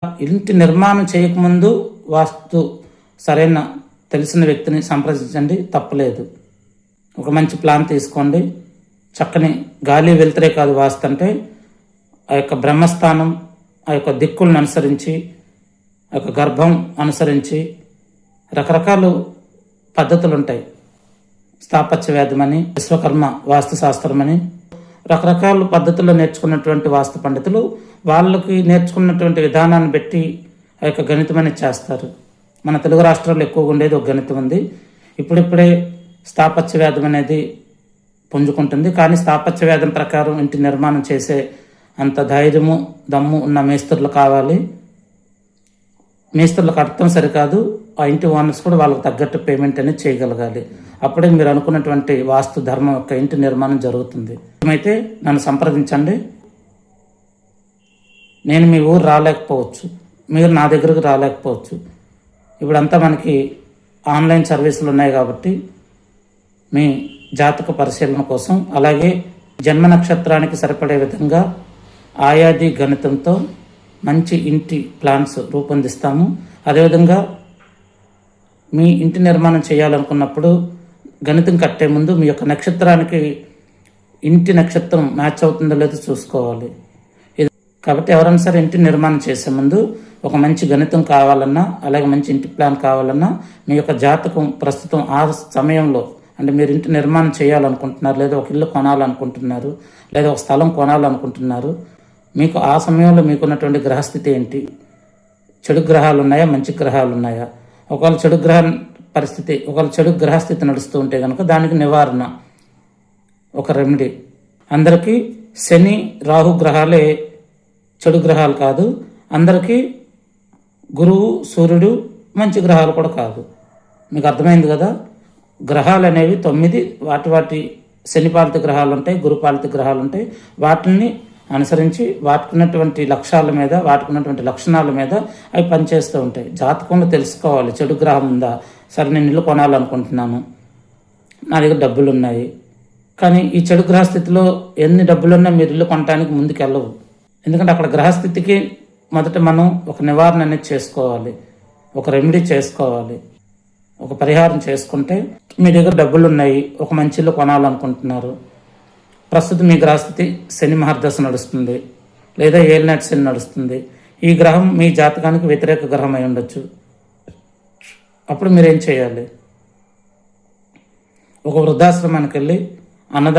ఇంటి నిర్మాణం చేయకముందు వాస్తు సరైన తెలిసిన వ్యక్తిని సంప్రదించండి, తప్పలేదు. ఒక మంచి ప్లాన్ తీసుకోండి. చక్కని గాలి వెళ్తురే కాదు వాస్తు అంటే ఆ యొక్క బ్రహ్మస్థానం, ఆ యొక్క దిక్కులను అనుసరించి, ఆ యొక్క గర్భం అనుసరించి రకరకాల పద్ధతులు ఉంటాయి. స్థాపత్య వేదమని, విశ్వకర్మ వాస్తు శాస్త్రమని రకరకాల పద్ధతుల్లో నేర్చుకున్నటువంటి వాస్తు పండితులు వాళ్ళకి నేర్చుకున్నటువంటి విధానాన్ని బట్టి ఆ యొక్క గణితం అనేది చేస్తారు. మన తెలుగు రాష్ట్రాల్లో ఎక్కువగా ఉండేది ఒక గణితం ఉంది. ఇప్పుడిప్పుడే స్థాపత్య వేదం అనేది పుంజుకుంటుంది. కానీ స్థాపత్య వేదం ప్రకారం ఇంటి నిర్మాణం చేసే అంత ధైర్యము దమ్ము ఉన్న మేస్త్రులు కావాలి. మేస్త్రులు కట్టడం సరికాదు, ఆ ఇంటి ఓనర్స్ కూడా వాళ్ళకి తగ్గట్టు పేమెంట్ అనేది చేయగలగాలి. అప్పుడే మీరు అనుకున్నటువంటి వాస్తు ధర్మం యొక్క ఇంటి నిర్మాణం జరుగుతుంది. అయితే నన్ను సంప్రదించండి. నేను మీ ఊరు రాలేకపోవచ్చు, మీరు నా దగ్గరకు రాలేకపోవచ్చు. ఇప్పుడంతా మనకి ఆన్లైన్ సర్వీసులు ఉన్నాయి కాబట్టి మీ జాతక పరిశీలన కోసం, అలాగే జన్మ నక్షత్రానికి సరిపడే విధంగా ఆయాది గణితంతో మంచి ఇంటి ప్లాన్స్ రూపొందిస్తాము. అదేవిధంగా మీ ఇంటి నిర్మాణం చేయాలనుకున్నప్పుడు గణితం కట్టే ముందు మీ యొక్క నక్షత్రానికి ఇంటి నక్షత్రం మ్యాచ్ అవుతుందో లేదో చూసుకోవాలి. కాబట్టి ఎవరైనా సరే ఇంటి నిర్మాణం చేసే ముందు ఒక మంచి గణితం కావాలన్నా, అలాగే మంచి ఇంటి ప్లాన్ కావాలన్నా మీ యొక్క జాతకం ప్రస్తుతం ఆ సమయంలో, అంటే మీరు ఇంటి నిర్మాణం చేయాలనుకుంటున్నారు, లేదా ఒక ఇల్లు కొనాలనుకుంటున్నారు, లేదా ఒక స్థలం కొనాలనుకుంటున్నారు, మీకు ఆ సమయంలో మీకున్నటువంటి గ్రహస్థితి ఏంటి, చెడు గ్రహాలు ఉన్నాయా, మంచి గ్రహాలు ఉన్నాయా, ఒకవేళ చెడు గ్రహ పరిస్థితి, ఒకవేళ చెడు గ్రహస్థితి నడుస్తూ ఉంటే కనుక దానికి నివారణ, ఒక రెమెడీ. అందరికీ శని రాహు గ్రహాలే చెడు గ్రహాలు కాదు, అందరికీ గురువు సూర్యుడు మంచి గ్రహాలు కూడా కాదు. మీకు అర్థమైంది కదా. గ్రహాలు అనేవి 9, వాటి శనిపాలిత గ్రహాలు ఉంటాయి, గురుపాలిత గ్రహాలు ఉంటాయి. వాటిని అనుసరించి వాటికున్నటువంటి లక్ష్యాల మీద, వాటికున్నటువంటి లక్షణాల మీద అవి పనిచేస్తూ ఉంటాయి. జాతకంలో తెలుసుకోవాలి, చెడు గ్రహం ఉందా. సరే, నేను ఇల్లు కొనాలనుకుంటున్నాను, నా దగ్గర డబ్బులు ఉన్నాయి, కానీ ఈ చెడు గ్రహస్థితిలో ఎన్ని డబ్బులున్నా మీరు ఇల్లు కొనడానికి ముందుకు వెళ్ళవు. ఎందుకంటే అక్కడ గ్రహస్థితికి మొదట మనం ఒక నివారణ అనేది చేసుకోవాలి, ఒక రెమెడీ చేసుకోవాలి, ఒక పరిహారం చేసుకుంటే మీ దగ్గర డబ్బులు ఉన్నాయి, ఒక మంచి ఇల్లు కొనాలనుకుంటున్నారు, ప్రస్తుతం మీ గ్రహస్థితి శని మహర్దశ నడుస్తుంది, లేదా ఏలినాటి శని నడుస్తుంది. ఈ గ్రహం మీ జాతకానికి వ్యతిరేక గ్రహం అయి ఉండొచ్చు. అప్పుడు మీరేం చేయాలి? ఒక వృద్ధాశ్రమానికి వెళ్ళి అన్నదానం